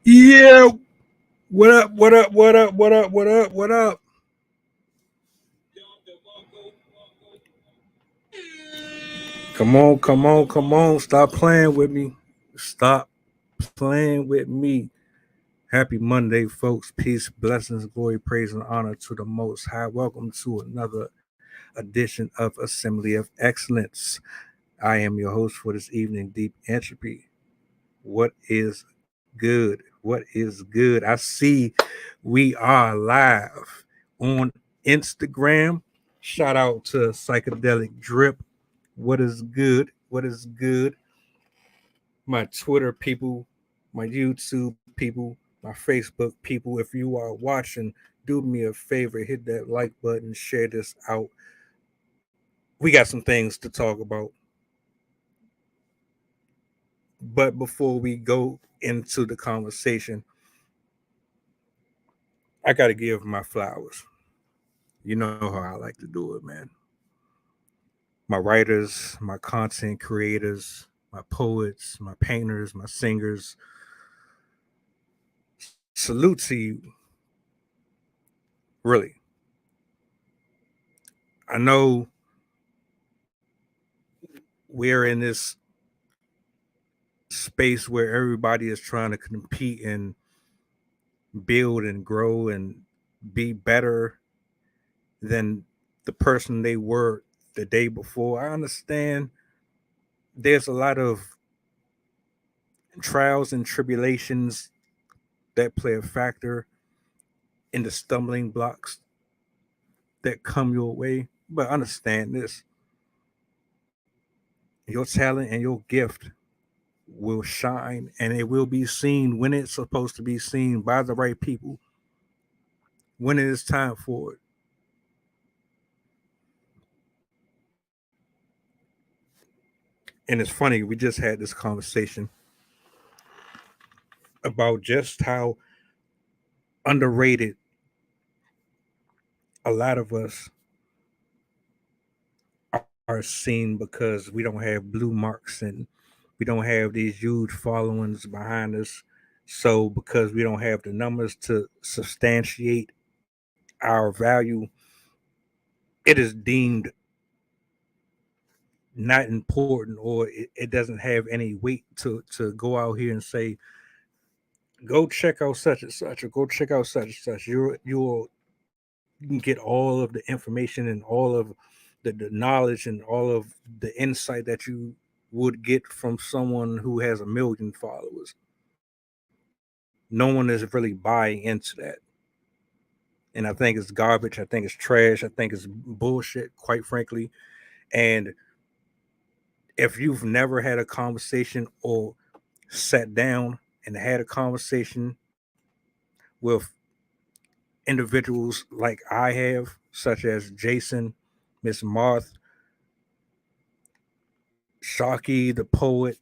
Yeah. What up? What up? What up? What up? What up? What up? Come on, come on, come on. Stop playing with me. Stop playing with me. Happy Monday, folks. Peace, blessings, glory, praise, and honor to the Most High. Welcome to another edition of Assembly of Excellence. I am your host for this evening, Deep Entropy. What is good? What is good? I see we are live on Instagram. Shout out to Psychedelic Drip. What is good? What is good? My Twitter people, my YouTube people, my Facebook people. If you are watching, do me a favor, hit that like button, share this out. We got some things to talk about. But before we go into the conversation, I got to give my flowers. You know how I like to do it, man. My writers, my content creators, my poets, my painters, my singers. Salute to you. Really. I know we're in this space where everybody is trying to compete and build and grow and be better than the person they were the day before. I understand there's a lot of trials and tribulations that play a factor in the stumbling blocks that come your way. But understand this, your talent and your gift will shine and it will be seen when it's supposed to be seen by the right people when it is time for it. And it's funny, we just had this conversation about just how underrated a lot of us are seen because we don't have blue marks and we don't have these huge followings behind us. So, because we don't have the numbers to substantiate our value, it is deemed not important, or it doesn't have any weight to go out here and say, go check out such and such, or go check out such and such. You can get all of the information and all of the knowledge and all of the insight that you would get from someone who has a million followers. No one is really buying into that. And I think it's garbage. I think it's trash. I think it's bullshit, quite frankly. And if you've never had a conversation or sat down and had a conversation with individuals like I have, such as Jason, Miss Marth, Sharky, the poet,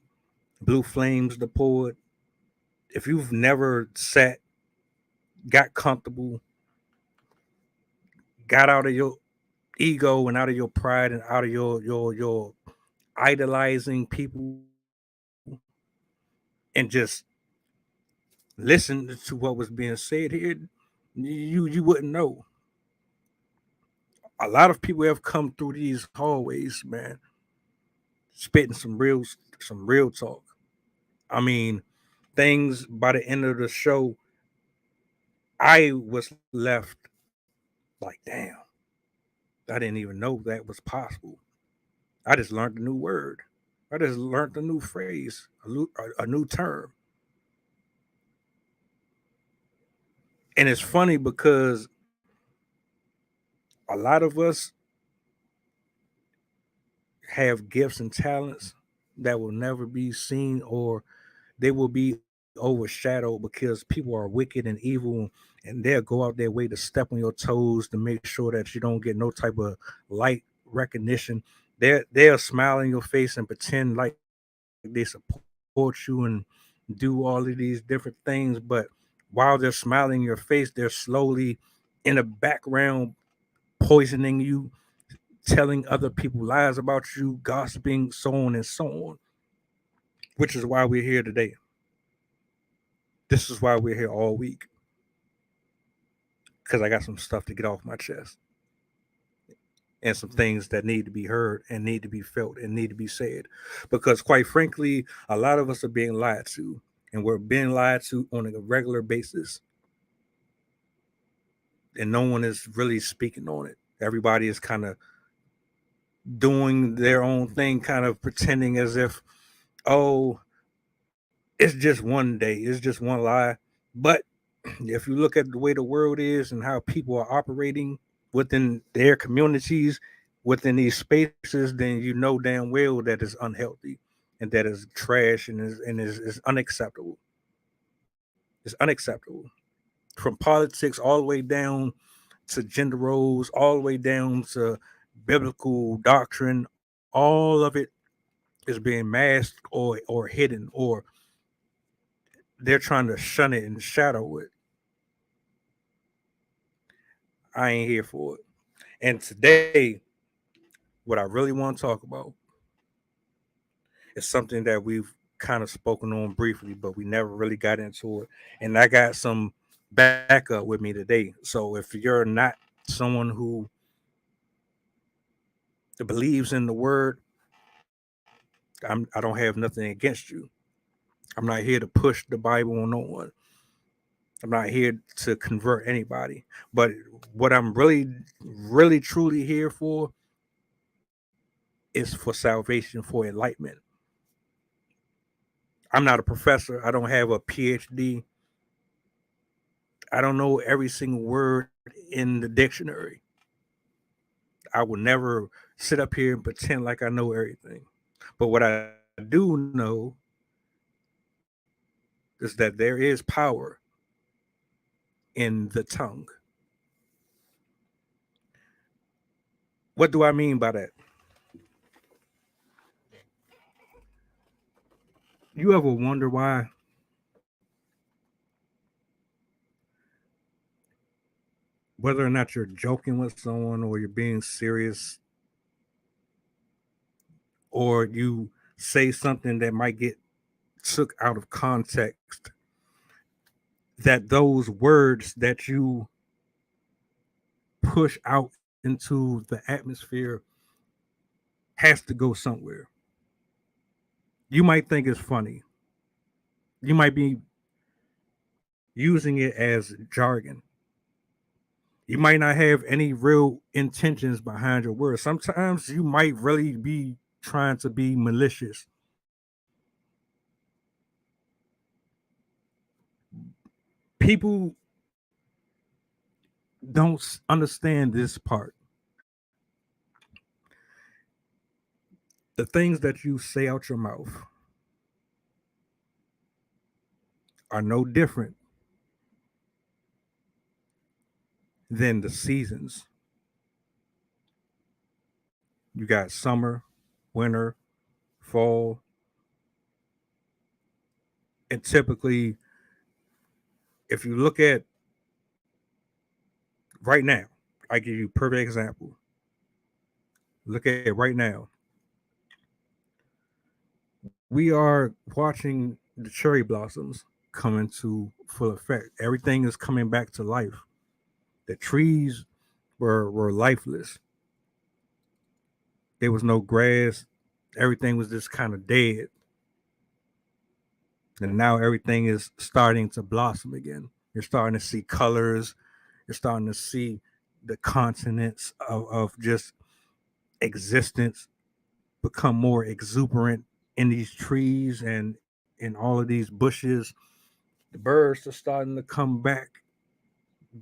Blue Flames, the poet, if you've never sat, got comfortable, got out of your ego and out of your pride and out of your idolizing people and just listen to what was being said here, you wouldn't know. A lot of people have come through these hallways, man, spitting some real talk. I mean, things by the end of the show, I was left like, damn, I didn't even know that was possible. I just learned a new word. I just learned a new phrase, a new term. And it's funny because a lot of us have gifts and talents that will never be seen, or they will be overshadowed because people are wicked and evil, and they'll go out their way to step on your toes to make sure that you don't get no type of light recognition. They'll smile in your face and pretend like they support you and do all of these different things, but while they're smiling in your face, they're slowly in the background poisoning you, telling other people lies about you, gossiping, so on and so on, which is why we're here today. This is why we're here all week. Because I got some stuff to get off my chest. And some things that need to be heard and need to be felt and need to be said. Because quite frankly, a lot of us are being lied to. And we're being lied to on a regular basis. And no one is really speaking on it. Everybody is kind of doing their own thing, kind of pretending as if, oh, it's just one day, it's just one lie. But if you look at the way the world is and how people are operating within their communities, within these spaces, then you know damn well that is unhealthy and that is trash and is unacceptable. It's unacceptable. From politics all the way down to gender roles, all the way down to biblical doctrine, all of it is being masked or hidden, or they're trying to shun it and shadow it. I ain't here for it. And today, what I really want to talk about is something that we've kind of spoken on briefly, but we never really got into it. And I got some backup with me today. So if you're not someone who believes in the word, I don't have nothing against you. I'm not here to push the Bible on no one. I'm not here to convert anybody. But what I'm really, truly here for is for salvation, for enlightenment. I'm not a professor. I don't have a PhD. I don't know every single word in the dictionary. I will never sit up here and pretend like I know everything. But what I do know is that there is power in the tongue. What do I mean by that? You ever wonder why whether or not you're joking with someone or you're being serious or you say something that might get took out of context, that those words that you push out into the atmosphere has to go somewhere. You might think it's funny. You might be using it as jargon. You might not have any real intentions behind your words. Sometimes you might really be trying to be malicious. People don't understand this part. The things that you say out your mouth are no different than the seasons. You got summer, winter, fall, and typically, if you look at right now, I give you a perfect example. Look at it right now. We are watching the cherry blossoms come into full effect. Everything is coming back to life. The trees were lifeless. There was no grass. Everything was just kind of dead. And now everything is starting to blossom again. You're starting to see colors. You're starting to see the continents of just existence become more exuberant in these trees and in all of these bushes. The birds are starting to come back,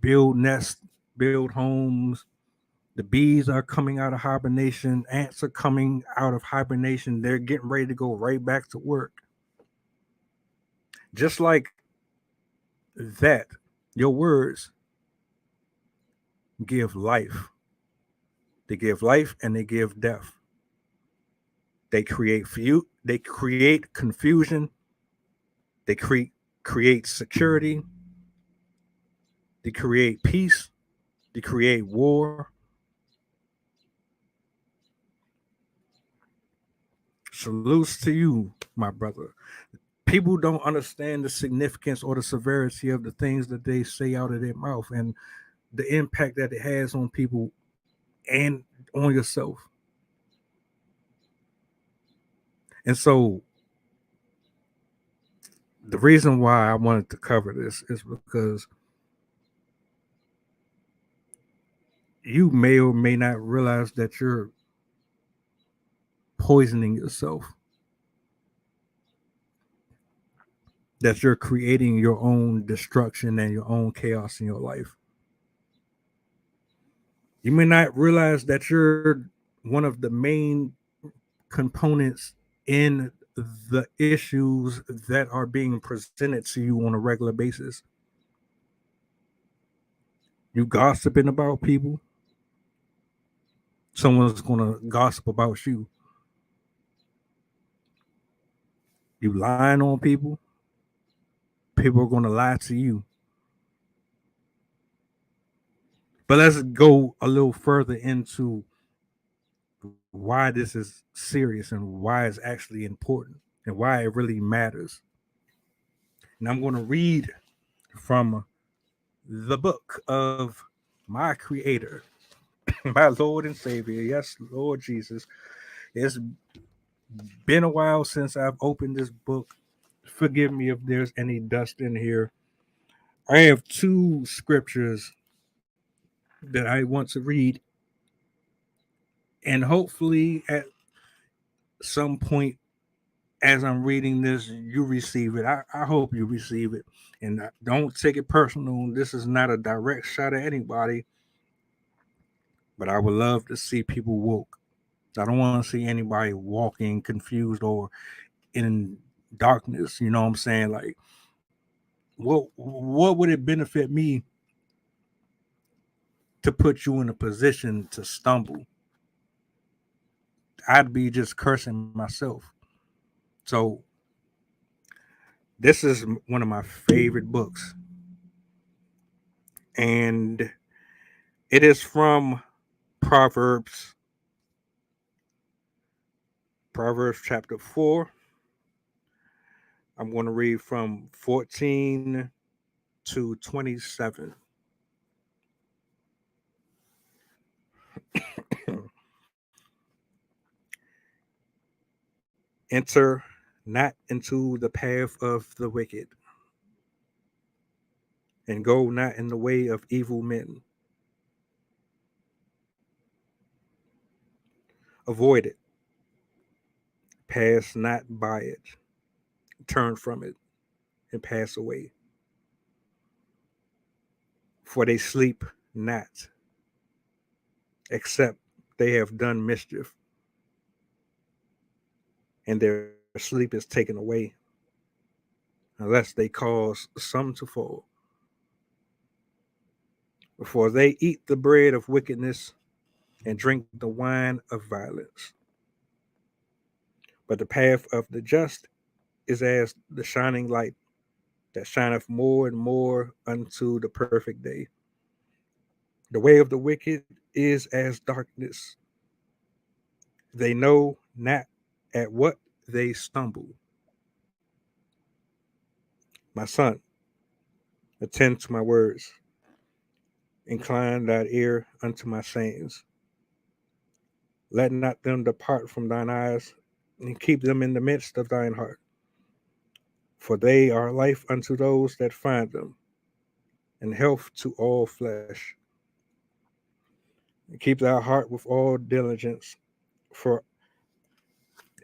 build nests, build homes. The bees are coming out of hibernation. Ants are coming out of hibernation. They're getting ready to go right back to work. Just like that, your words give life. They give life and they give death. They create they create confusion. They create security. They create peace. They create war. Salutes to you, my brother. People don't understand the significance or the severity of the things that they say out of their mouth and the impact that it has on people and on yourself. And so the reason why I wanted to cover this is because you may or may not realize that you're poisoning yourself, that you're creating your own destruction and your own chaos in your life. You may not realize that you're one of the main components in the issues that are being presented to you on a regular basis. You gossiping about people, someone's going to gossip about you. You lying on people, people are going to lie to you. But let's go a little further into why this is serious and why it's actually important and why it really matters. And I'm going to read from the book of my creator, my Lord and Savior. Yes, Lord Jesus. It's been a while since I've opened this book. Forgive me if there's any dust in here. I have two scriptures that I want to read, and hopefully at some point as I'm reading this, you receive it. I hope you receive it. And don't take it personal. This is not a direct shot at anybody, but I would love to see people woke. I don't want to see anybody walking confused or in darkness. You know what I'm saying? Like, what would it benefit me to put you in a position to stumble? I'd be just cursing myself. So this is one of my favorite books. And it is from Proverbs chapter 4. I'm going to read from 14 to 27. Enter not into the path of the wicked, and go not in the way of evil men. Avoid it, pass not by it, turn from it, and pass away. For they sleep not, except they have done mischief, and their sleep is taken away, unless they cause some to fall. For they eat the bread of wickedness and drink the wine of violence. But the path of the just is as the shining light that shineth more and more unto the perfect day. The way of the wicked is as darkness. They know not at what they stumble. My son, attend to my words. Incline thine ear unto my sayings. Let not them depart from thine eyes, and keep them in the midst of thine heart. For they are life unto those that find them, and health to all flesh. And keep thy heart with all diligence, for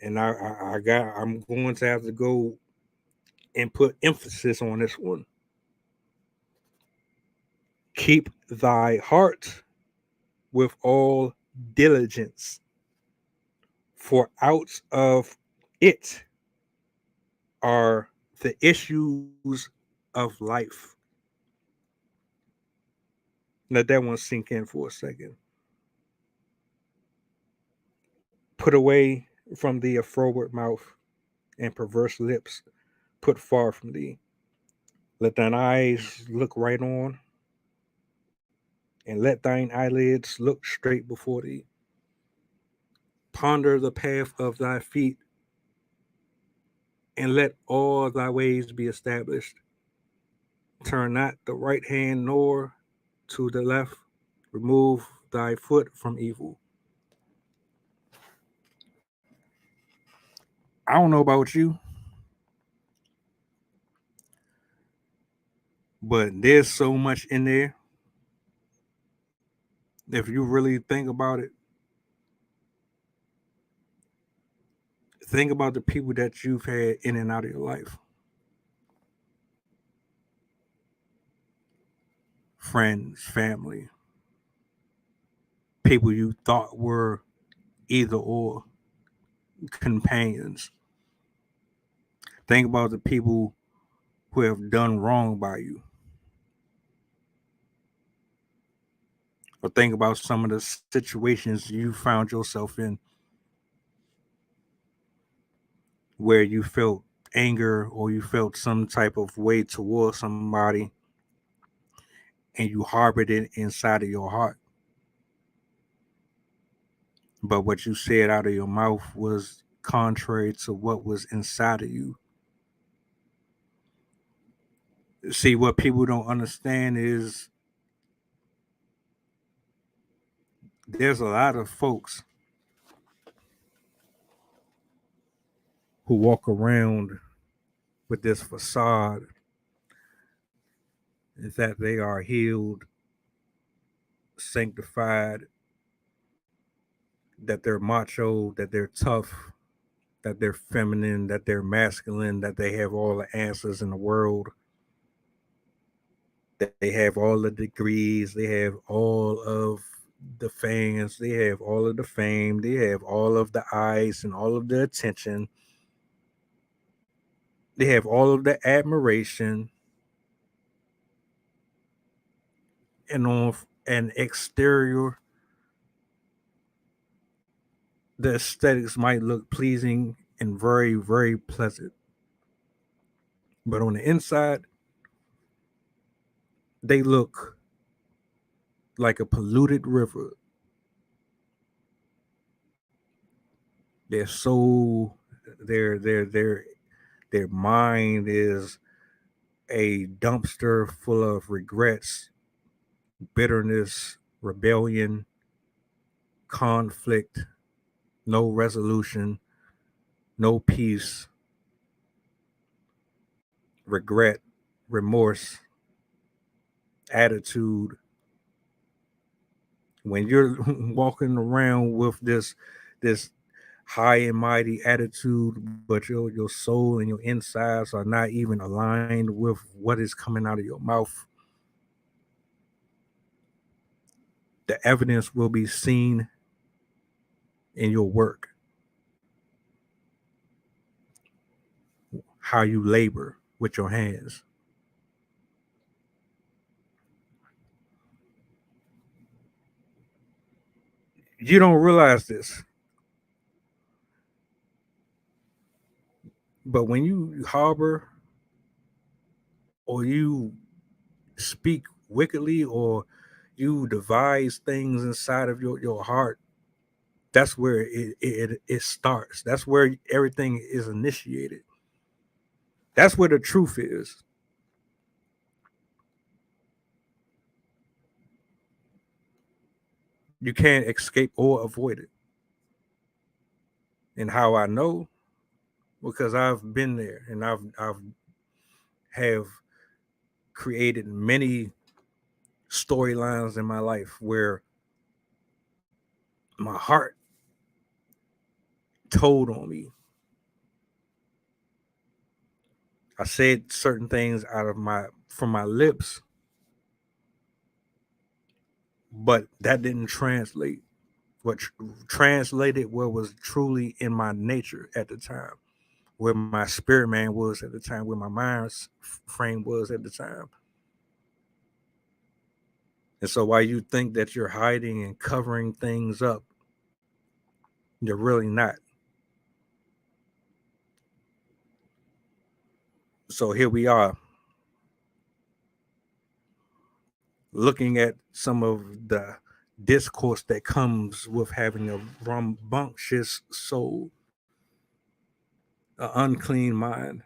and I'm going to have to go and put emphasis on this one. Keep thy heart with all diligence, for out of it are the issues of life. Let that one sink in for a second. Put away from thee a froward mouth, and perverse lips put far from thee. Let thine eyes look right on, and let thine eyelids look straight before thee. Ponder the path of thy feet, and let all thy ways be established. Turn not the right hand nor to the left. Remove thy foot from evil. I don't know about you, but there's so much in there. If you really think about it, think about the people that you've had in and out of your life. Friends, family, people you thought were either or, companions. Think about the people who have done wrong by you. Or think about some of the situations you found yourself in where you felt anger or you felt some type of way towards somebody and you harbored it inside of your heart. But what you said out of your mouth was contrary to what was inside of you. See, what people don't understand is there's a lot of folks who walk around with this facade that they are healed, sanctified, that they're macho, that they're tough, that they're feminine, that they're masculine, that they have all the answers in the world, that they have all the degrees, they have all of the fans, they have all of the fame, they have all of the eyes and all of the attention, they have all of the admiration, and on an exterior, the aesthetics might look pleasing and very, very pleasant. But on the inside, they look like a polluted river. Their soul, their mind is a dumpster full of regrets, bitterness, rebellion, conflict, no resolution, no peace, regret, remorse, attitude. When you're walking around with this high and mighty attitude, but your soul and your insides are not even aligned with what is coming out of your mouth, the evidence will be seen in your work, how you labor with your hands. You don't realize this, but when you harbor or you speak wickedly or you devise things inside of your heart, that's where it starts. That's where everything is initiated. That's where the truth is. You can't escape or avoid it. And how I know? Because I've been there and I've have created many storylines in my life where my heart told on me. I said certain things out of from my lips, but that didn't translate. What translated what was truly in my nature at the time, where my spirit man was at the time, where my mind's frame was at the time. And so while you think that you're hiding and covering things up, you're really not. So here we are, looking at some of the discourse that comes with having a rambunctious soul. an unclean mind,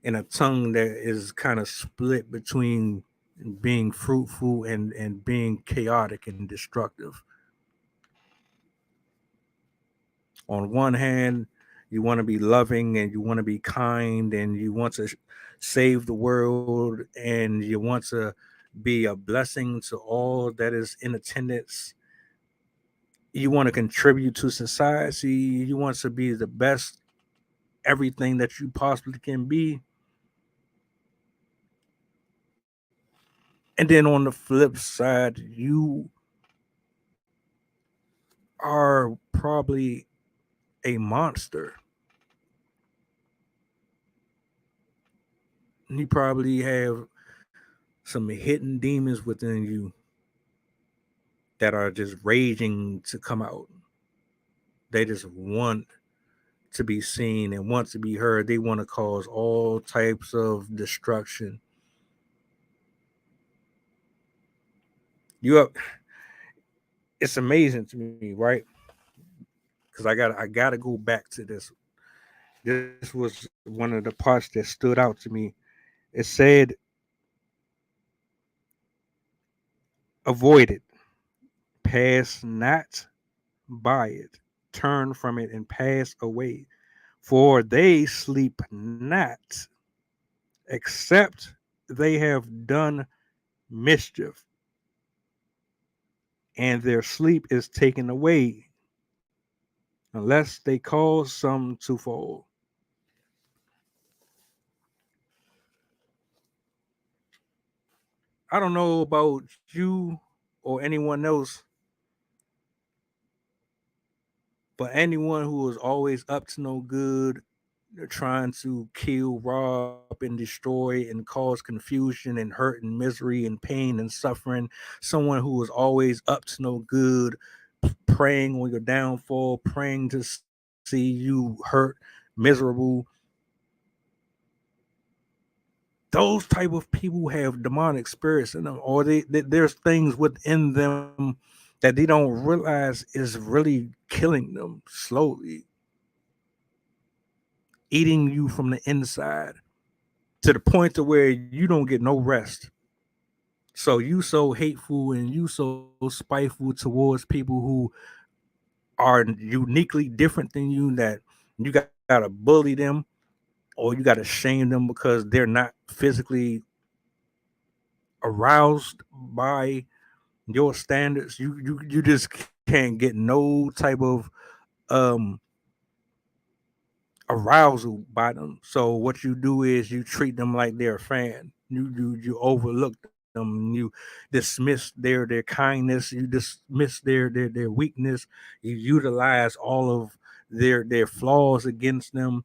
and a tongue that is kind of split between being fruitful and being chaotic and destructive. On one hand, you want to be loving and you want to be kind and you want to save the world and you want to be a blessing to all that is in attendance. You want to contribute to society. You want to be the best everything that you possibly can be. And then on the flip side, you are probably a monster. You probably have some hidden demons within you that are just raging to come out. They just want to be seen and want to be heard. They want to cause all types of destruction. You have, it's amazing to me, right? Because I gotta go back to this. This was one of the parts that stood out to me. It said, avoid it, pass not by it, turn from it and pass away. For they sleep not, except they have done mischief, and their sleep is taken away, unless they cause some to fall. I don't know about you or anyone else, but anyone who is always up to no good, they're trying to kill, rob, and destroy and cause confusion and hurt and misery and pain and suffering. Someone who is always up to no good, preying on your downfall, praying to see you hurt, miserable. Those type of people have demonic spirits in them, or there's things within them that they don't realize is really killing them slowly, eating you from the inside to the point to where you don't get no rest. So you so hateful and you so spiteful towards people who are uniquely different than you that you gotta bully them or you gotta shame them because they're not physically aroused by your standards. You just can't get no type of um arousal by them. So what you do is you treat them like they're a fan. You overlook them. You dismiss their kindness. You dismiss their weakness. You utilize all of their flaws against them.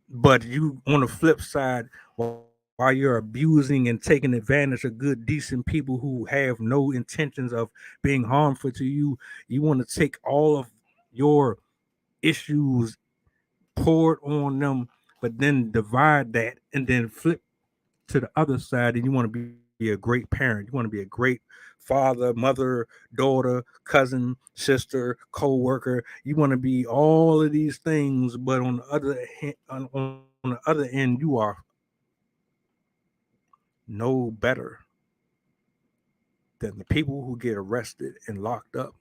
But you, on the flip side, while you're abusing and taking advantage of good, decent people who have no intentions of being harmful to you, you want to take all of your issues poured on them, but then divide that and then flip to the other side, and you want to be a great parent. You want to be a great father, mother, daughter, cousin, sister, co-worker. You want to be all of these things, but on the other hand, on the other end, you are no better than the people who get arrested and locked up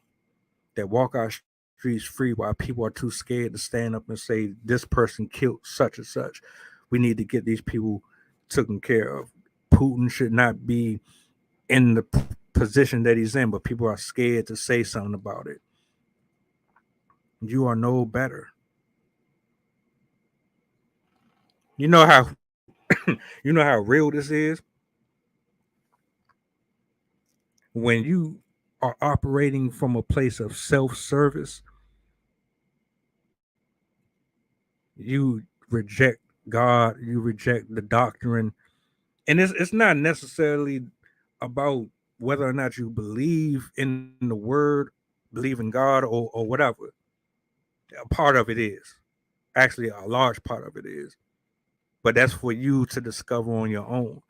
that walk our streets free while people are too scared to stand up and say this person killed such and such. We need to get these people taken care of. Putin should not be in the position that he's in, but people are scared to say something about it. You are no better. You know how you know how real this is when you are operating from a place of self-service. You reject God, you reject the doctrine, and it's not necessarily about whether or not you believe in the word, believe in God, or whatever. A part of it is actually a large part of it is, but that's for you to discover on your own.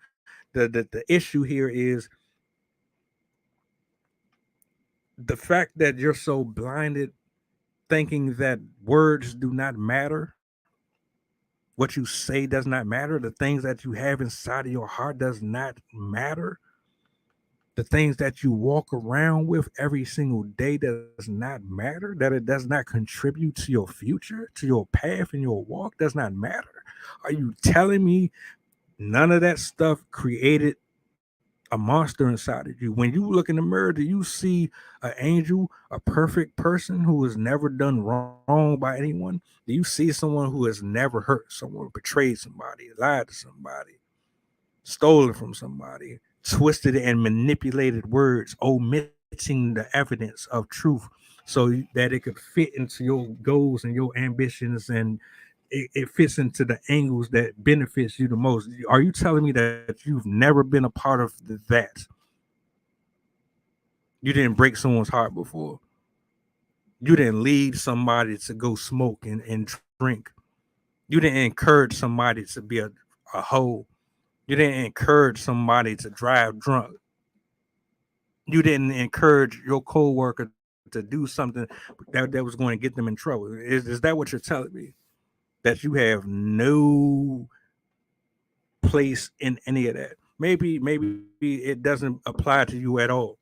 The issue here is The fact that you're so blinded thinking that words do not matter, what you say does not matter, the things that you have inside of your heart does not matter, the things that you walk around with every single day does not matter, that it does not contribute to your future, to your path and your walk does not matter. Are you telling me none of that stuff created a monster inside of you? When you look in the mirror, do you see an angel, a perfect person who has never done wrong by anyone? Do you see someone who has never hurt someone, betrayed somebody, lied to somebody, stolen from somebody, twisted and manipulated words, omitting the evidence of truth so that it could fit into your goals and your ambitions, and it fits into the angles that benefits you the most? Are you telling me that you've never been a part of that? You didn't break someone's heart before. You didn't lead somebody to go smoke and drink. You didn't encourage somebody to be a hoe. You didn't encourage somebody to drive drunk. You didn't encourage your coworker to do something that was going to get them in trouble. Is that what you're telling me? That you have no place in any of that? Maybe it doesn't apply to you at all.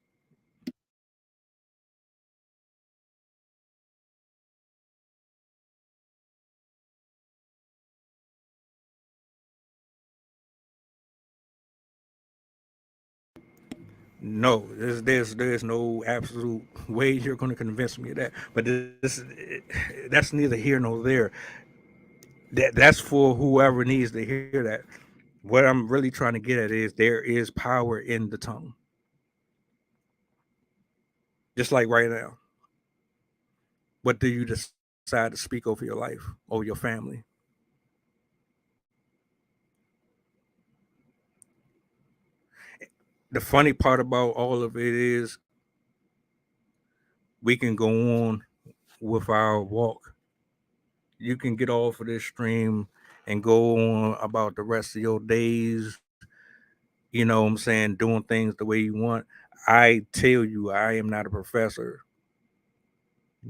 No, there's no absolute way you're going to convince me of that. But that's neither here nor there. That's for whoever needs to hear that. What I'm really trying to get at is there is power in the tongue. Just like right now. What do you decide to speak over your life, over your family? The funny part about all of it is we can go on with our walk. You can get off of this stream and go on about the rest of your days, you know what I'm saying, doing things the way you want. I tell you, I am not a professor.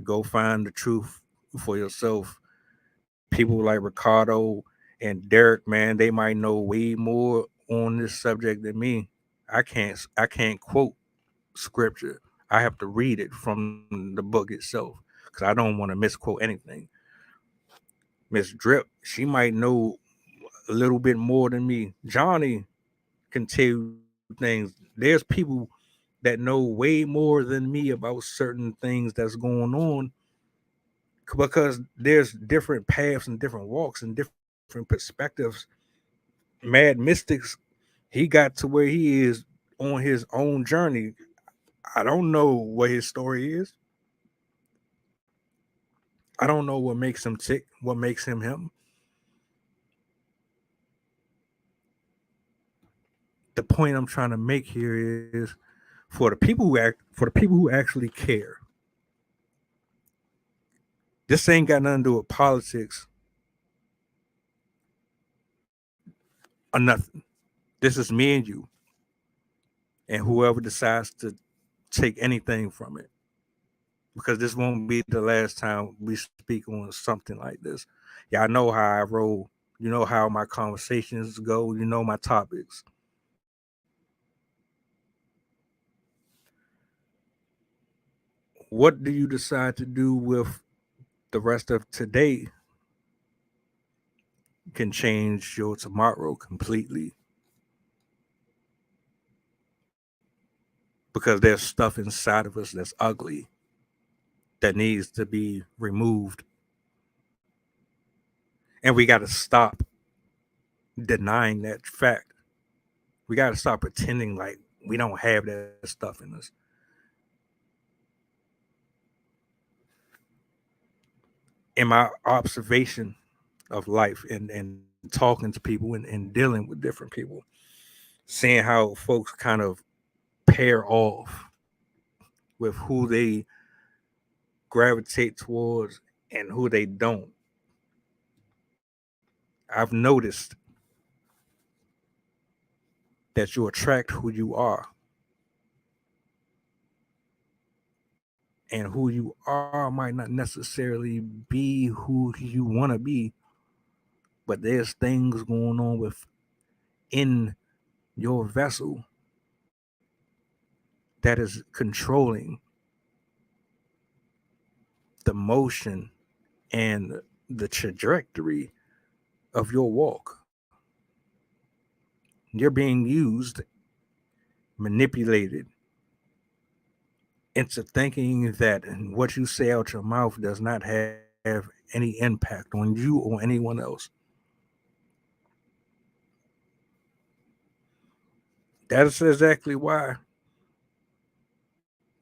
Go find the truth for yourself. People like Ricardo and Derek, man, they might know way more on this subject than me. I can't quote scripture. I have to read it from the book itself because I don't want to misquote anything. Miss Drip, she might know a little bit more than me. Johnny can tell you things. There's people that know way more than me about certain things that's going on because there's different paths and different walks and different perspectives. Mad Mystics, he got to where he is on his own journey. I don't know what his story is. I don't know what makes him tick, what makes him him. The point I'm trying to make here is for the people who actually care. This ain't got nothing to do with politics or nothing. This is me and you, and whoever decides to take anything from it, because this won't be the last time we speak on something like this. Y'all know how I roll. You know how my conversations go. You know my topics. What do you decide to do with the rest of today can change your tomorrow completely, because there's stuff inside of us that's ugly that needs to be removed. And we got to stop denying that fact. We got to stop pretending like we don't have that stuff in us. In my observation of life and talking to people and dealing with different people, seeing how folks kind of pair off with who they gravitate towards and who they don't. I've noticed that you attract who you are. And who you are might not necessarily be who you want to be, but there's things going on within your vessel that is controlling the motion and the trajectory of your walk. You're being used, manipulated into thinking that what you say out your mouth does not have any impact on you or anyone else. That's exactly why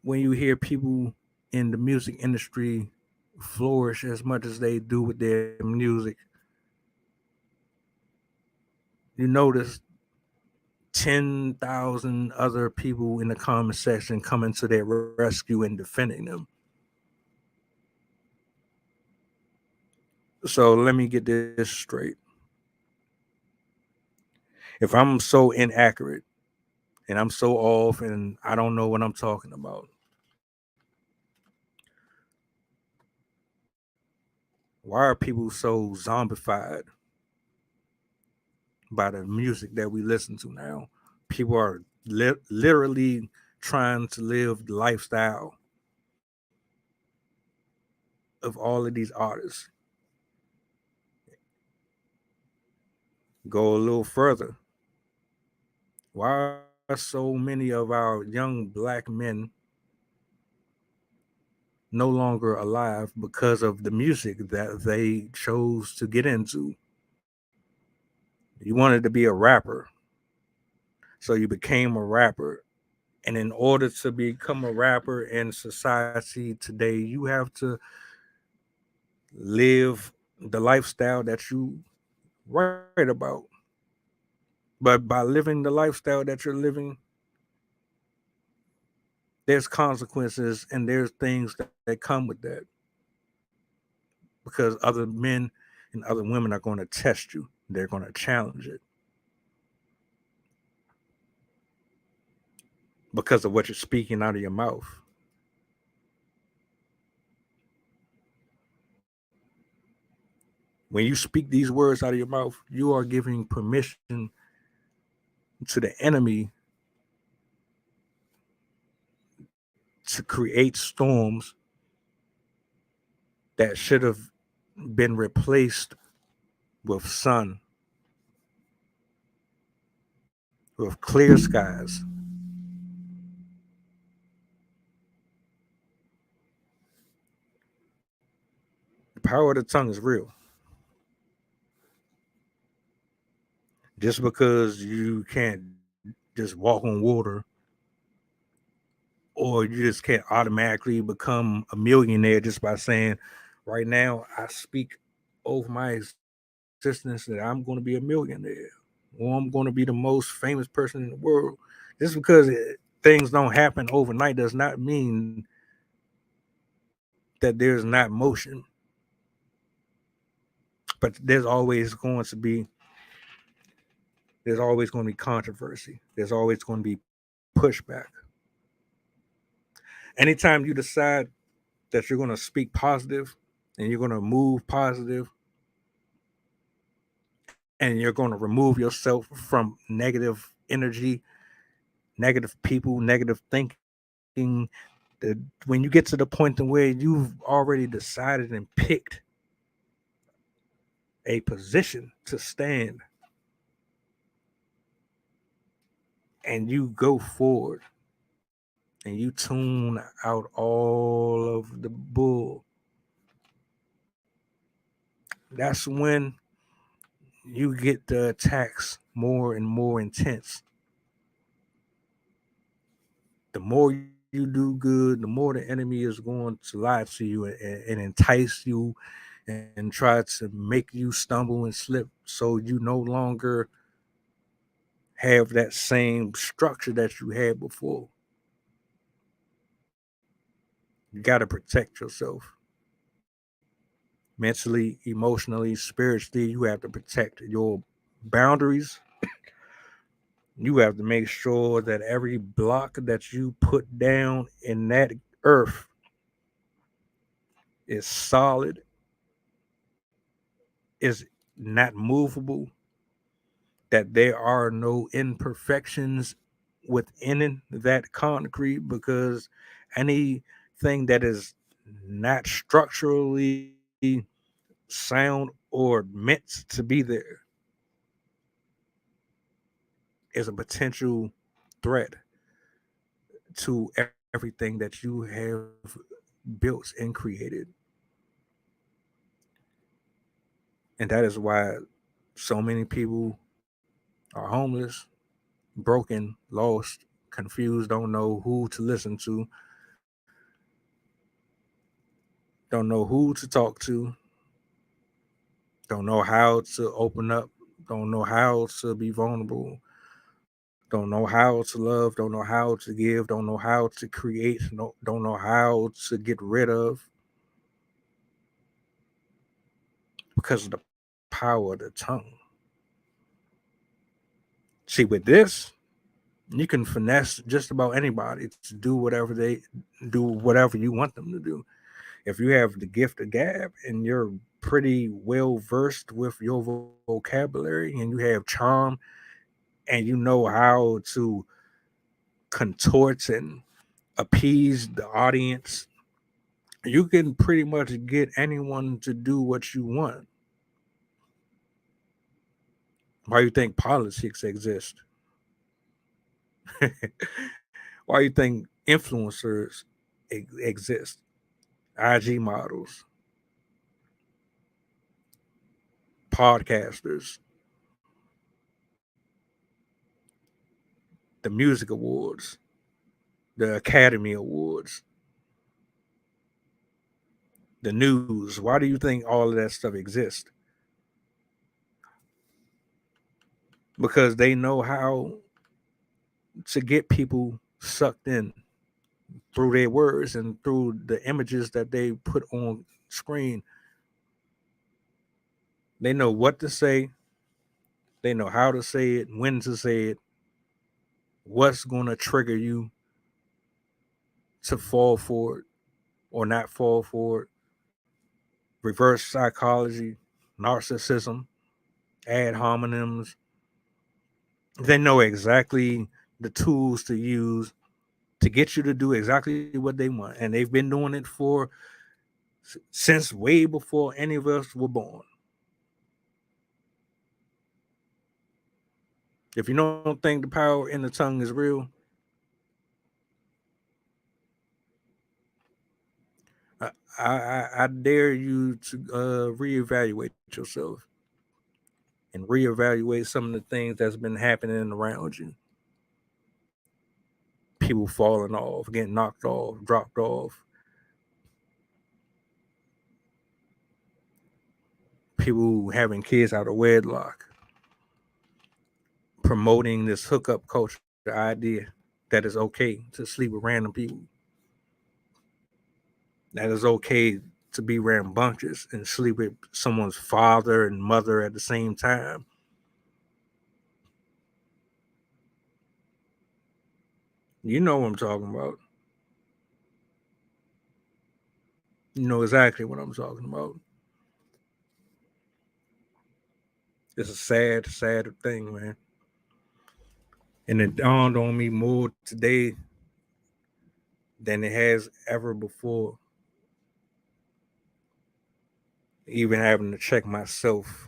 when you hear people in the music industry flourish as much as they do with their music, you notice 10,000 other people in the comment section coming to their rescue and defending them. So let me get this straight. If I'm so inaccurate and I'm so off and I don't know what I'm talking about, why are people so zombified by the music that we listen to now? People are literally trying to live the lifestyle of all of these artists. Go a little further. Why are so many of our young black men no longer alive because of the music that they chose to get into? You wanted to be a rapper, so you became a rapper. And in order to become a rapper in society today, you have to live the lifestyle that you write about. But by living the lifestyle that you're living, there's consequences and there's things that come with that. Because other men and other women are going to test you, they're going to challenge it because of what you're speaking out of your mouth. When you speak these words out of your mouth, you are giving permission to the enemy to create storms that should have been replaced with sun, with clear skies. The power of the tongue is real. Just because you can't just walk on water or you just can't automatically become a millionaire just by saying, right now, I speak over my existence that I'm going to be a millionaire or I'm going to be the most famous person in the world. Just because things don't happen overnight does not mean that there's not motion, but there's always going to be controversy. There's always going to be pushback. Anytime you decide that you're going to speak positive and you're going to move positive and you're going to remove yourself from negative energy, negative people, negative thinking, when you get to the point to where you've already decided and picked a position to stand and you go forward and you tune out all of the bull, that's when you get the attacks more and more intense. The more you do good, the more the enemy is going to lie to you and entice you and try to make you stumble and slip so you no longer have that same structure that you had before. You got to protect yourself mentally, emotionally, spiritually. You have to protect your boundaries. You have to make sure that every block that you put down in that earth is solid, is not movable, that there are no imperfections within that concrete, because anything that is not structurally sound or meant to be there is a potential threat to everything that you have built and created. And that is why so many people are homeless, broken, lost, confused, don't know who to listen to, don't know who to talk to, don't know how to open up, don't know how to be vulnerable, don't know how to love, don't know how to give, don't know how to create, don't know how to get rid of, because of the power of the tongue. See, with this, you can finesse just about anybody to do whatever you want them to do. If you have the gift of gab and you're pretty well versed with your vocabulary and you have charm and you know how to contort and appease the audience, you can pretty much get anyone to do what you want. Why you think politics exist? Why you think influencers exist? IG models, podcasters, the music awards, the Academy Awards, the news. Why do you think all of that stuff exists? Because they know how to get people sucked in through their words and through the images that they put on screen. They know what to say, they know how to say it, when to say it, what's going to trigger you to fall for it or not fall for it. Reverse psychology, narcissism, ad hominems. They know exactly the tools to use to get you to do exactly what they want. And they've been doing it for since way before any of us were born. If you don't think the power in the tongue is real, I dare you to reevaluate yourself and reevaluate some of the things that's been happening around you. People falling off, getting knocked off, dropped off. People having kids out of wedlock. Promoting this hookup culture idea that is okay to sleep with random people. That is okay to be rambunctious and sleep with someone's father and mother at the same time. You know what I'm talking about. You know exactly what I'm talking about. It's a sad, sad thing, man. And it dawned on me more today than it has ever before. Even having to check myself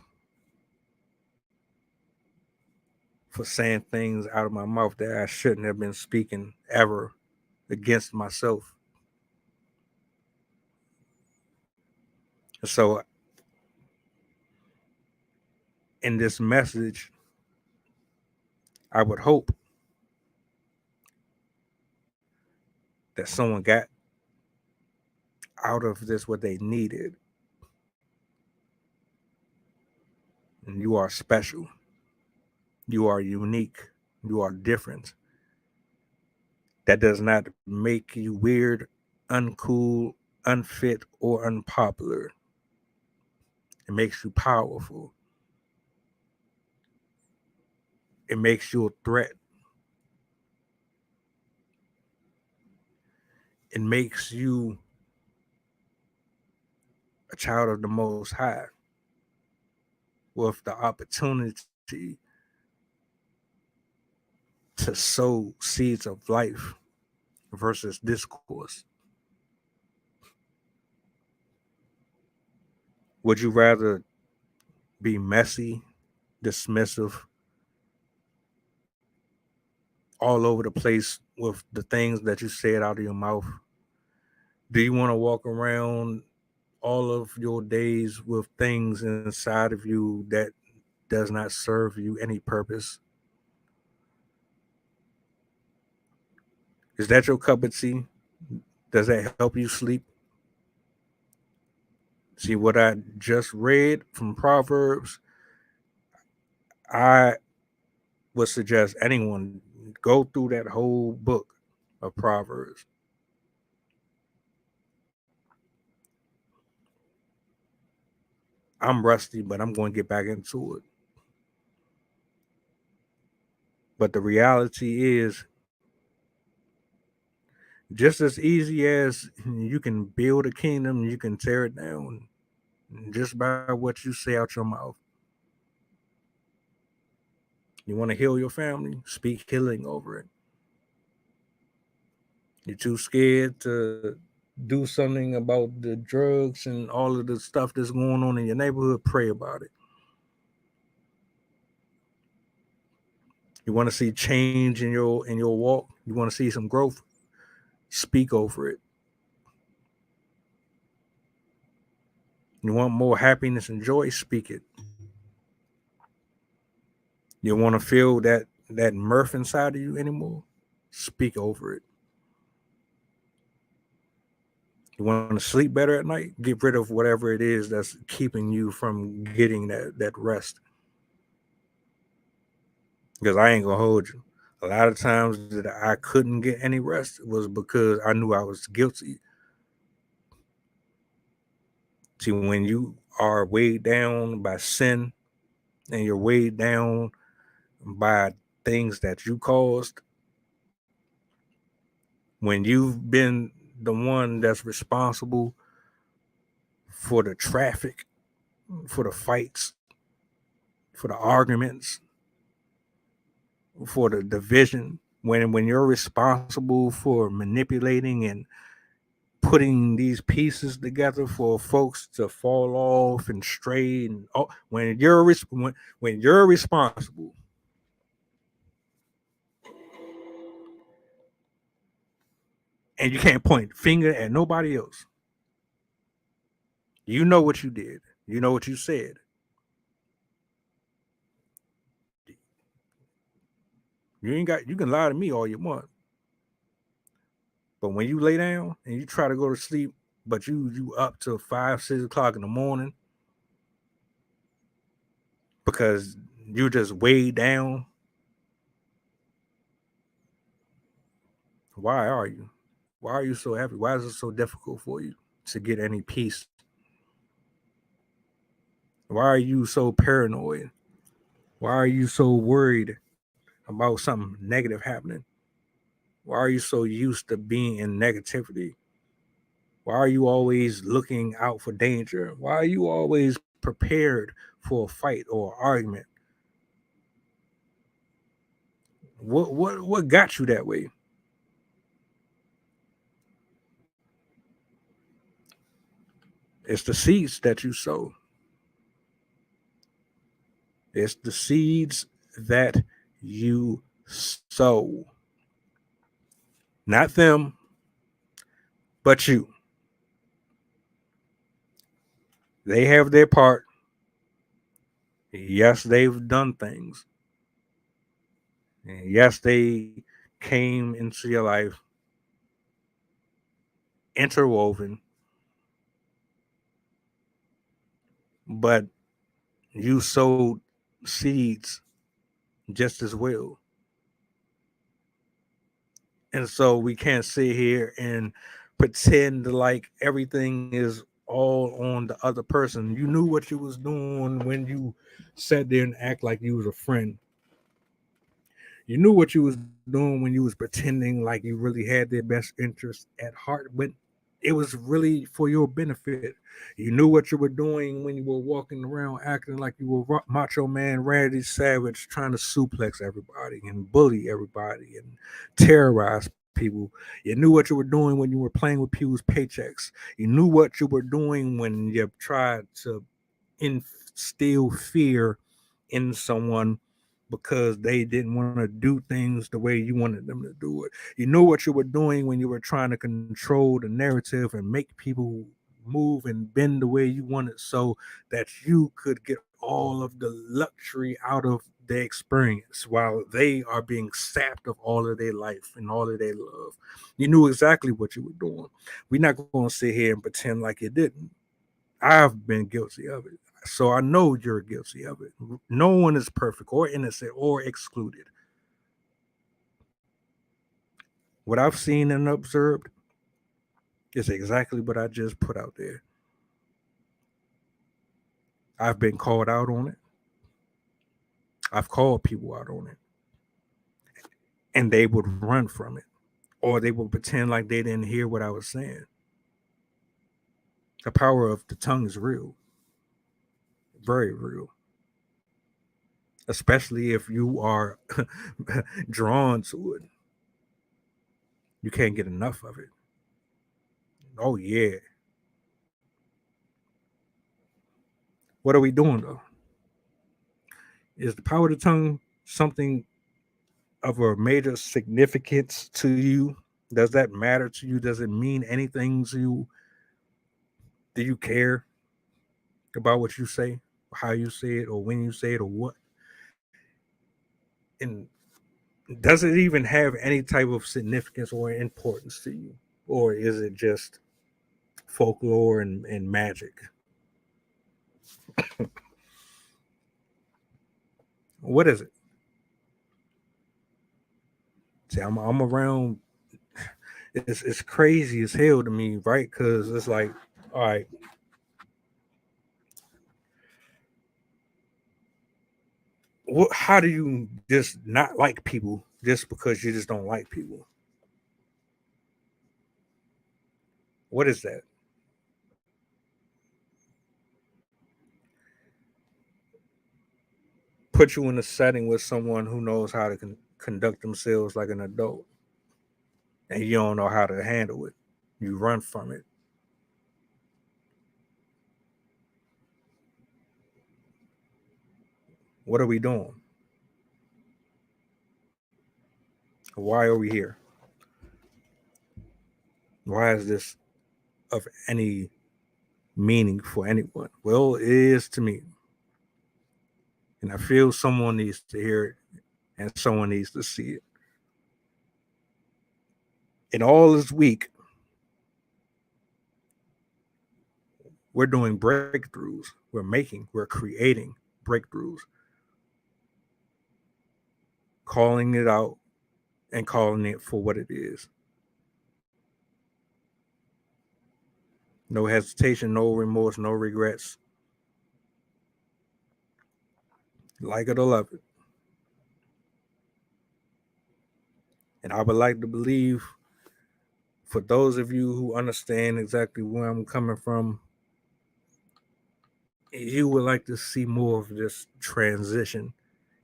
for saying things out of my mouth that I shouldn't have been speaking ever against myself. So, in this message, I would hope that someone got out of this what they needed. And you are special. You are unique. You are different. That does not make you weird, uncool, unfit, or unpopular. It makes you powerful. It makes you a threat. It makes you a child of the Most High with the opportunity to sow seeds of life versus discourse? Would you rather be messy, dismissive, all over the place with the things that you said out of your mouth? Do you want to walk around all of your days with things inside of you that does not serve you any purpose? Is that your cup of tea? Does that help you sleep? See what I just read from Proverbs? I would suggest anyone go through that whole book of Proverbs. I'm rusty, but I'm going to get back into it. But the reality is, just as easy as you can build a kingdom, you can tear it down just by what you say out your mouth. You want to heal your family? Speak healing over it. You're too scared to do something about the drugs and all of the stuff that's going on in your neighborhood? Pray about it. You want to see change in your walk? You want to see some growth? Speak over it. You want more happiness and joy? Speak it. You want to feel that mirth inside of you anymore? Speak over it. You want to sleep better at night? Get rid of whatever it is that's keeping you from getting that rest. Because I ain't gonna hold you. A lot of times that I couldn't get any rest was because I knew I was guilty. See, when you are weighed down by sin and you're weighed down by things that you caused, when you've been the one that's responsible for the traffic, for the fights, for the arguments, for the division, when you're responsible for manipulating and putting these pieces together for folks to fall off and stray, and when you're responsible, and you can't point finger at nobody else. You know what you did. You know what you said. You can lie to me all you want. But when you lay down and you try to go to sleep, but you up till 5, 6 o'clock in the morning because you just weighed down. Why are you? Why are you so happy? Why is it so difficult for you to get any peace? Why are you so paranoid? Why are you so worried about something negative happening? Why are you so used to being in negativity? Why are you always looking out for danger? Why are you always prepared for a fight or argument? What got you that way? It's the seeds that you sow. It's the seeds that you sow. Not them, but you. They have their part. Yes, they've done things. And yes, they came into your life interwoven, but you sowed seeds just as well. And so we can't sit here and pretend like everything is all on the other person. You knew what you was doing when you sat there and act like you was a friend. You knew what you was doing when you was pretending like you really had their best interest at heart. But it was really for your benefit. You knew what you were doing when you were walking around acting like you were Macho Man Randy Savage, trying to suplex everybody and bully everybody and terrorize people. You knew what you were doing when you were playing with people's paychecks. You knew what you were doing when you tried to instill fear in someone because they didn't want to do things the way you wanted them to do it. You knew what you were doing when you were trying to control the narrative and make people move and bend the way you wanted so that you could get all of the luxury out of the experience while they are being sapped of all of their life and all of their love. You knew exactly what you were doing. We're not going to sit here and pretend like you didn't. I've been guilty of it. So I know you're guilty of it. No one is perfect or innocent or excluded. What I've seen and observed is exactly what I just put out there. I've been called out on it. I've called people out on it. And they would run from it. Or they would pretend like they didn't hear what I was saying. The power of the tongue is real. Very real. Especially if you are drawn to it. You can't get enough of it. Oh, yeah. What are we doing, though? Is the power of the tongue something of a major significance to you? Does that matter to you? Does it mean anything to you? Do you care about what you say, how you say it, or when you say it, or what? And does it even have any type of significance or importance to you? Or is it just folklore and magic? What is it? See, I'm around. It's crazy as hell to me, right? Because it's like, all right, how do you just not like people just because you just don't like people? What is that? Put you in a setting with someone who knows how to conduct themselves like an adult, and you don't know how to handle it. You run from it. What are we doing? Why are we here? Why is this of any meaning for anyone? Well, it is to me. And I feel someone needs to hear it and someone needs to see it. In all this week, we're doing breakthroughs. We're creating breakthroughs, calling it out and calling it for what it is. No hesitation, no remorse, no regrets. Like it or love it. And I would like to believe, for those of you who understand exactly where I'm coming from, you would like to see more of this transition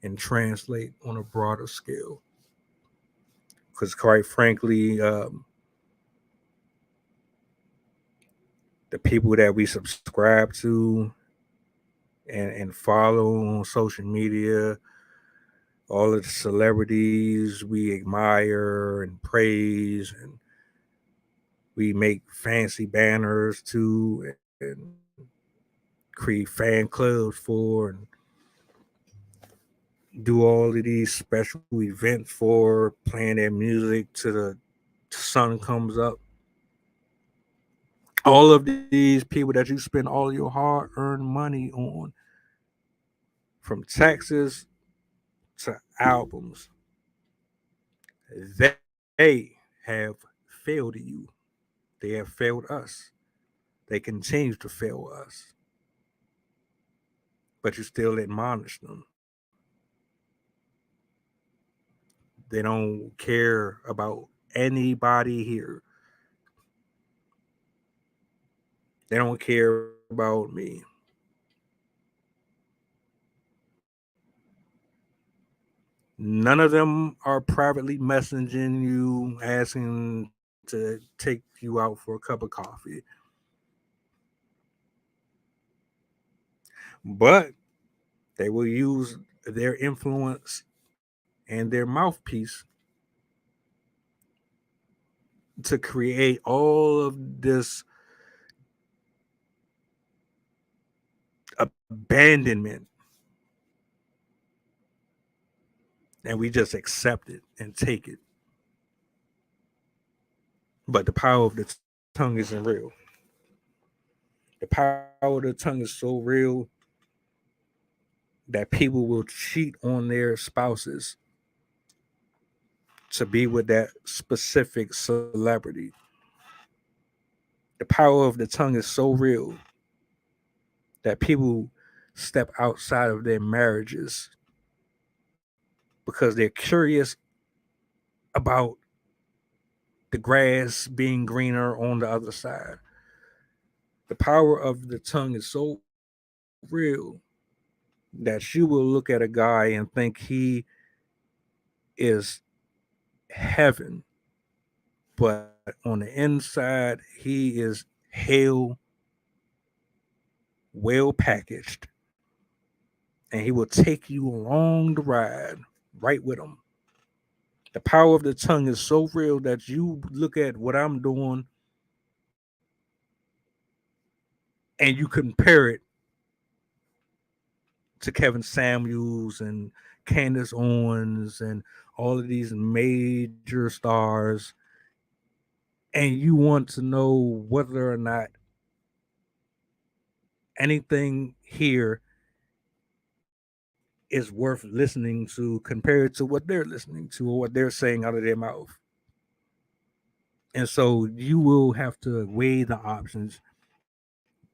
and translate on a broader scale. Because, quite frankly, the people that we subscribe to and follow on social media, all of the celebrities we admire and praise, and we make fancy banners to and create fan clubs for and do all of these special events for, playing their music to the sun comes up. All of these people that you spend all your hard-earned money on, from taxes to albums, they have failed you. They have failed us. They continue to fail us. But you still admonish them. They don't care about anybody here. They don't care about me. None of them are privately messaging you, asking to take you out for a cup of coffee. But they will use their influence and their mouthpiece to create all of this abandonment. And we just accept it and take it. But the power of the tongue isn't real. The power of the tongue is so real that people will cheat on their spouses to be with that specific celebrity. The power of the tongue is so real that people step outside of their marriages because they're curious about the grass being greener on the other side. The power of the tongue is so real that you will look at a guy and think he is heaven, but on the inside, he is hell, well packaged, and he will take you along the ride right with him. The power of the tongue is so real that you look at what I'm doing and you compare it to Kevin Samuels and Candace Owens and all of these major stars, and you want to know whether or not anything here is worth listening to compared to what they're listening to or what they're saying out of their mouth. And so you will have to weigh the options.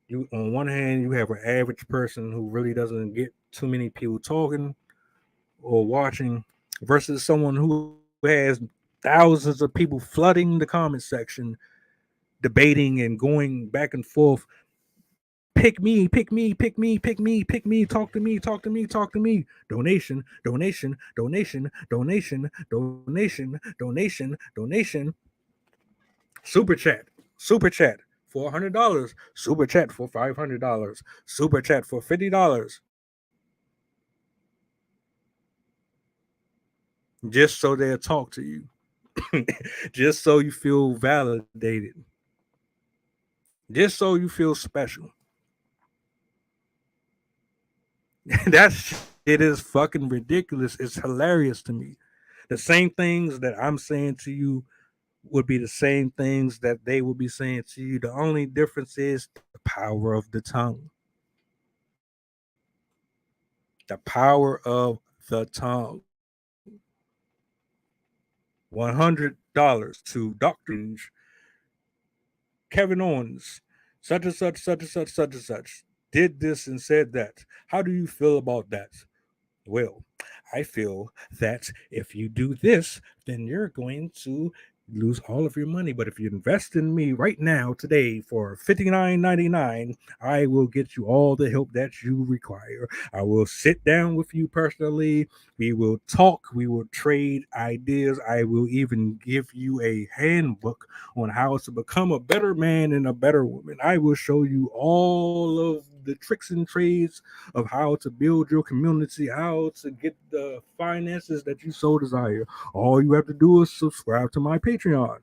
You, on one hand, you have an average person who really doesn't get too many people talking or watching versus someone who has thousands of people flooding the comment section, debating and going back and forth. Pick me, pick me, pick me, pick me, pick me, talk to me, talk to me, talk to me. Donation, donation, donation, donation, donation, donation, donation. Super chat, super chat for $100, super chat for $500, super chat for $50. Just so they'll talk to you. Just so you feel validated. Just so you feel special. That shit is fucking ridiculous. It's hilarious to me. The same things that I'm saying to you would be the same things that they will be saying to you. The only difference is the power of the tongue. The power of the tongue. $100 to Dr. Kevin Owens, such and such, such and such, such and such, did this and said that. How do you feel about that? Well, I feel that if you do this, then you're going to lose all of your money. But if you invest in me right now, today, for $59.99, I will get you all the help that you require. I will sit down with you personally. We will talk. We will trade ideas. I will even give you a handbook on how to become a better man and a better woman. I will show you all of the tricks and trades of how to build your community, how to get the finances that you so desire. All you have to do is subscribe to my Patreon.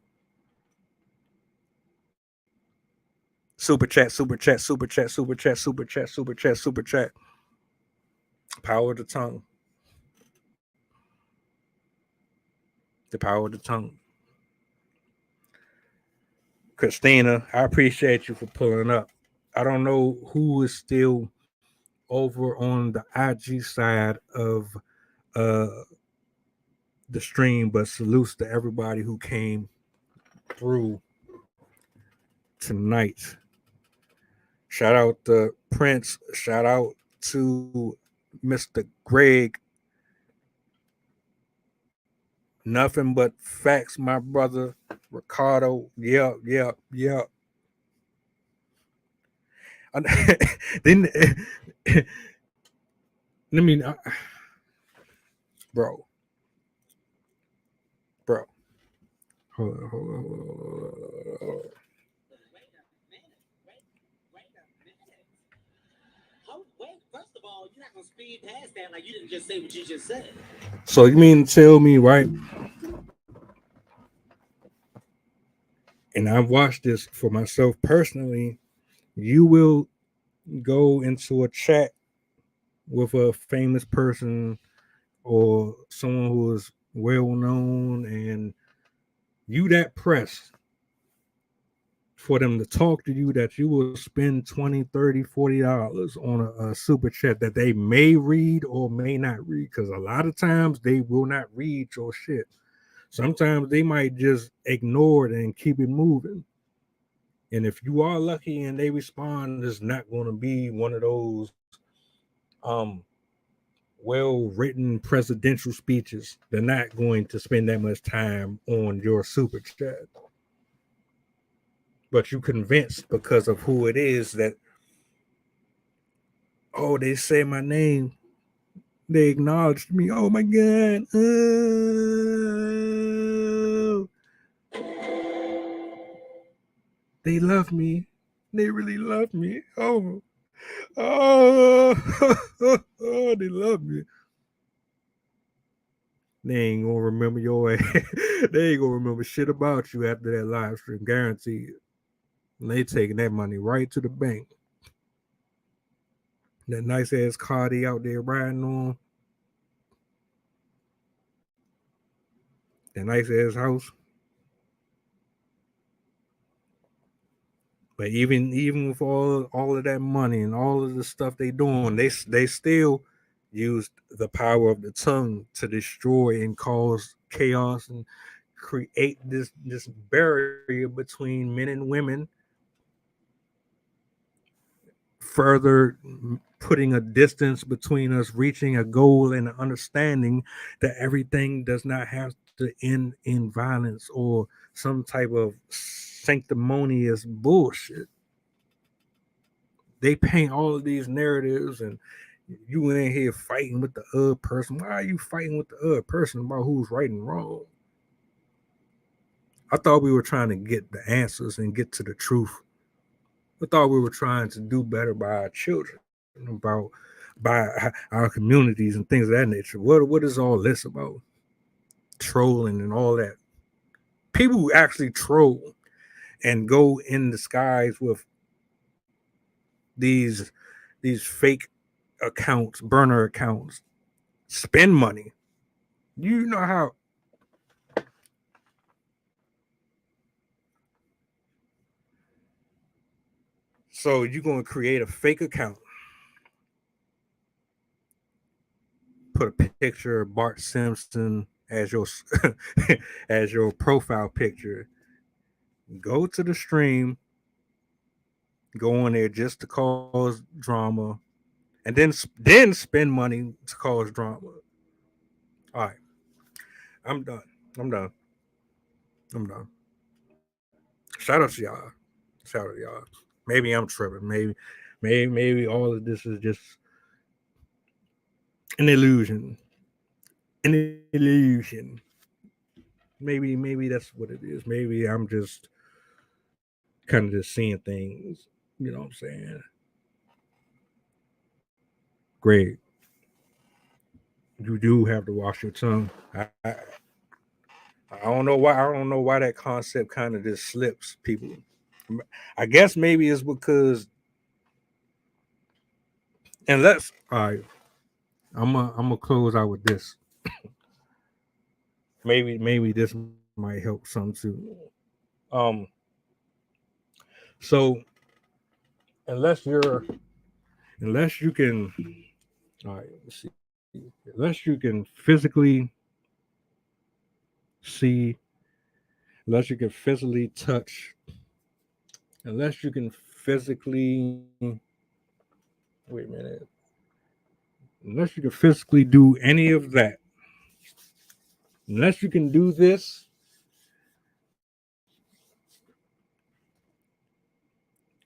Super chat, super chat, super chat, super chat, super chat, super chat, super chat. Power of the tongue. The power of the tongue. Christina, I appreciate you for pulling up. I don't know who is still over on the IG side of the stream, but salutes to everybody who came through tonight. Shout out to Prince. Shout out to Mr. Greg. Nothing but facts, my brother. Ricardo. Yeah. Then let me, bro. Hold on. First of all, you're not gonna speed past that like you didn't just say what you just said. So you mean to tell me, right? And I've watched this for myself personally. You will go into a chat with a famous person or someone who is well known, and you that pressed for them to talk to you that you will spend 20, 30, $40 on a super chat that they may read or may not read, because a lot of times they will not read your shit. Sometimes they might just ignore it and keep it moving. And if you are lucky and they respond, it's not going to be one of those um well written presidential speeches. They're not going to spend that much time on your super chat. But you convinced because of who it is that, oh, they say my name. They acknowledged me. Oh my God. Oh, they love me. They really love me. Oh, oh, they love me. They ain't gonna remember your ass. They ain't gonna remember shit about you after that live stream, guaranteed. And they taking that money right to the bank. That nice ass car they out there riding on, that nice ass house. But even with all of that money and all of the stuff they doing, they still used the power of the tongue to destroy and cause chaos and create this barrier between men and women, further putting a distance between us reaching a goal and an understanding that everything does not have to end in violence or some type of sanctimonious bullshit. They paint all of these narratives, and you in here fighting with the other person. Why are you fighting with the other person about who's right and wrong? I thought we were trying to get the answers and get to the truth. I thought we were trying to do better by our children, by our communities and things of that nature. What is all this about? Trolling and all that. People who actually troll and go in disguise with these these fake accounts, burner accounts, spend money. You know how so you're gonna create a fake account, put a picture of Bart Simpson as your as your profile picture, go to the stream, go on there just to cause drama, and then spend money to cause drama. All right, I'm done. I'm done. I'm done. Shout out to y'all. Shout out to y'all. Maybe I'm tripping. Maybe all of this is just an illusion. An illusion. Maybe that's what it is. Maybe I'm just kind of just seeing things. You know what I'm saying? Great. You do have to wash your tongue. I don't know why. I don't know why that concept kind of just slips people. I guess maybe it's because, and let's. All right. I'm gonna close out with this. Maybe this might help some too. Um. So unless you can. All right. Let's see. Unless you can physically see, unless you can physically touch, unless you can physically. Wait a minute. Unless you can physically do any of that, unless you can do this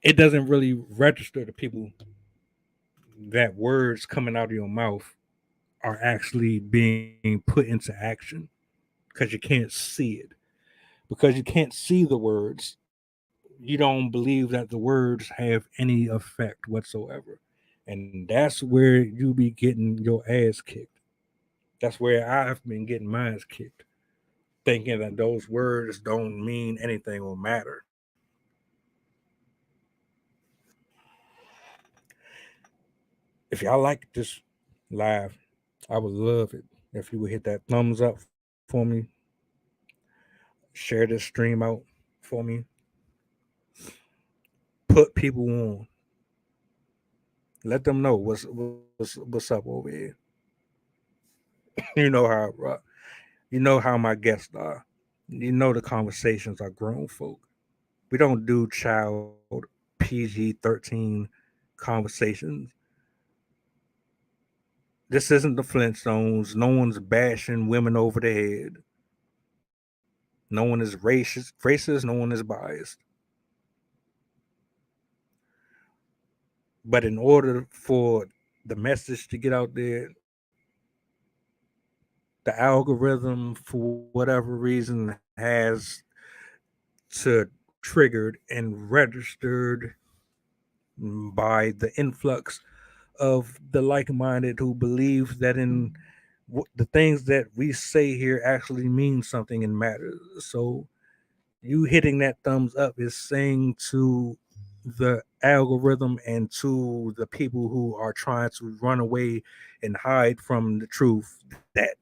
it doesn't really register to people that words coming out of your mouth are actually being put into action because you can't see it. Because you can't see the words, you don't believe that the words have any effect whatsoever. And that's where you be getting your ass kicked. That's where I've been getting mine kicked, thinking that those words don't mean anything or matter. If y'all like this live, I would love it if you would hit that thumbs up for me, share this stream out for me, put people on, let them know what's up over here. You know how I rock. You know how my guests are. You know the conversations are grown folk. We don't do child PG-13 conversations. This isn't the Flintstones. No one's bashing women over the head. No one is racist. No one is biased. But in order for the message to get out there, the algorithm, for whatever reason, has to triggered and registered by the influx of the like-minded who believe that in the things that we say here actually mean something and matters. So you hitting that thumbs up is saying to the algorithm and to the people who are trying to run away and hide from the truth that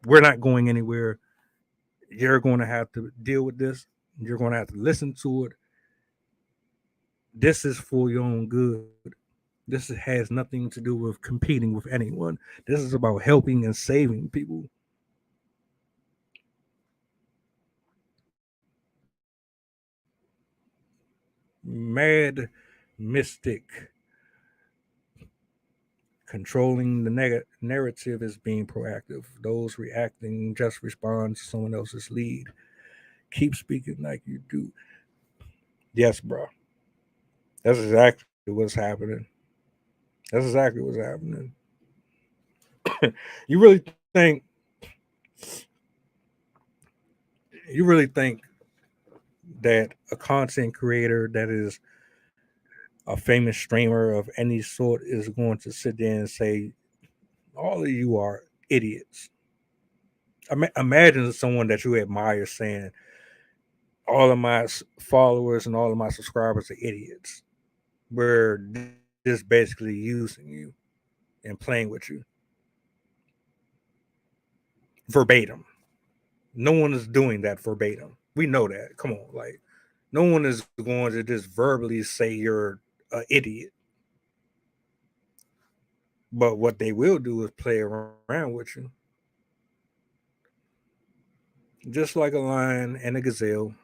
we're not going anywhere. You're going to have to deal with this. You're going to have to listen to it. This is for your own good. This has nothing to do with competing with anyone. This is about helping and saving people. Mad Mystic. Controlling the narrative is being proactive. Those reacting just respond to someone else's lead. Keep speaking like you do. Yes, bro. That's exactly what's happening. That's exactly what's happening. You really think that a content creator that is a famous streamer of any sort is going to sit there and say, all of you are idiots? Imagine someone that you admire saying, all of my followers and all of my subscribers are idiots. We're just basically using you and playing with you. Verbatim. No one is doing that verbatim. We know that. Come on, like no one is going to just verbally say you're an idiot. But what they will do is play around with you. Just like a lion and a gazelle.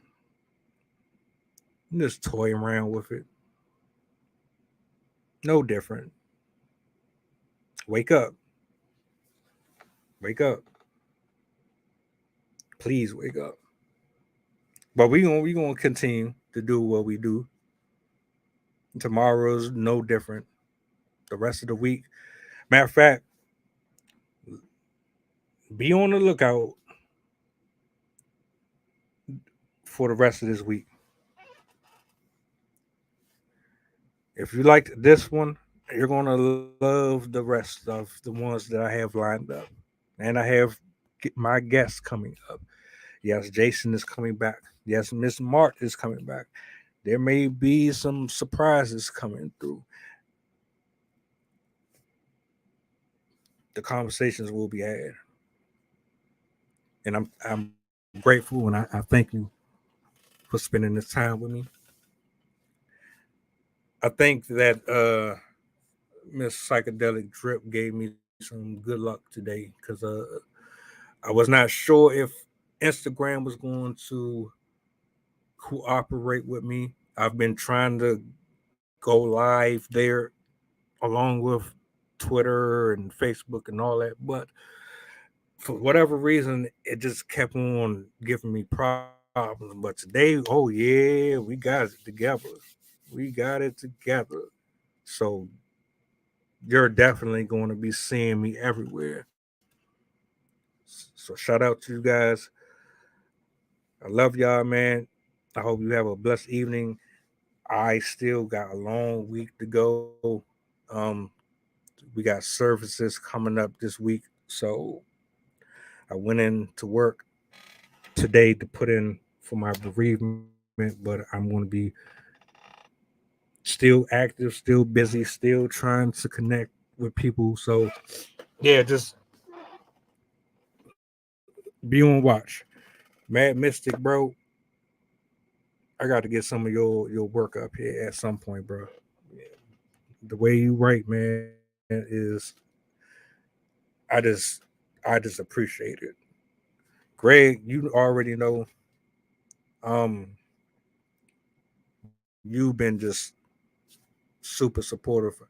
Just toy around with it. No different. Wake up. Wake up. Please wake up. But we gonna continue to do what we do. Tomorrow's no different. The rest of the week. Matter of fact, be on the lookout for the rest of this week. If you liked this one, you're gonna love the rest of the ones that I have lined up. And I have my guests coming up. Yes, Jason is coming back. Yes, Miss Mart is coming back. There may be some surprises coming through. The conversations will be had. And I'm grateful and I thank you for spending this time with me. I think that Miss Psychedelic Drip gave me some good luck today because I was not sure if Instagram was going to cooperate with me. I've been trying to go live there along with Twitter and Facebook and all that, but for whatever reason, it just kept on giving me problems. But today, oh yeah, we got it together. We got it together. So you're definitely going to be seeing me everywhere. So shout out to you guys. I love y'all, man. I hope you have a blessed evening. I still got a long week to go. We got services coming up this week. So I went in to work today to put in for my bereavement, but I'm going to be still active, still busy, still trying to connect with people. So yeah, just be on watch. Mad Mystic, bro. I got to get some of your work up here at some point, bro. The way you write, man, is I just I just appreciate it. Greg, you already know. Um, you've been just super supportive.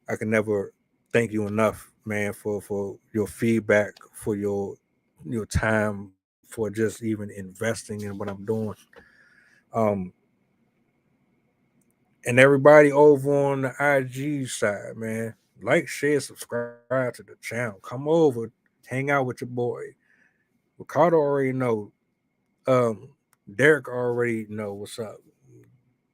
I can never thank you enough, man, for your feedback, for your time, for just even investing in what I'm doing. Um, and everybody over on the IG side, man, like, share, subscribe to the channel. Come over, hang out with your boy. Ricardo already know. Um, Derek already know what's up.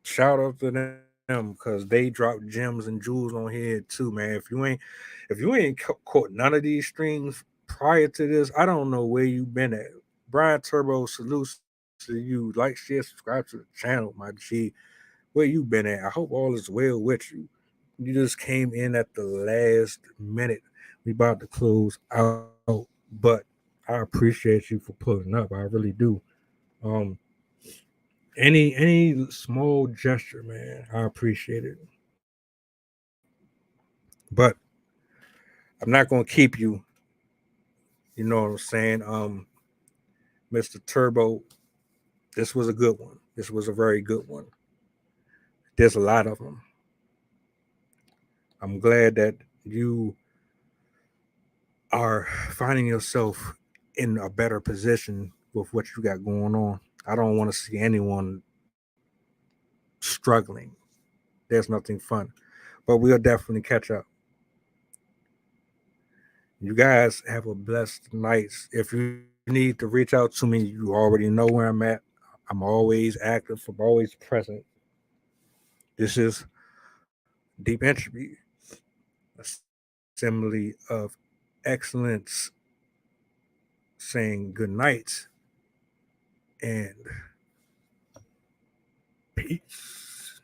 Shout out to them because they drop gems and jewels on here too, man. If you ain't caught none of these streams prior to this, I don't know where you been at. Brian Turbo, salutes to you. Like, share, subscribe to the channel, my G. Where you been at? I hope all is well with you. You just came in at the last minute. We about to close out, but I appreciate you for pulling up. I really do. Um, any small gesture, man, I appreciate it. But I'm not gonna keep you. You know what I'm saying? Mr. Turbo, this was a good one. This was a very good one. There's a lot of them. I'm glad that you are finding yourself in a better position with what you got going on. I don't want to see anyone struggling. There's nothing fun. But we'll definitely catch up. You guys have a blessed night. If you need to reach out to me, you already know where I'm at. I'm always active, I'm always present. This is Deep Entropy, assembly of excellence, saying good night and peace.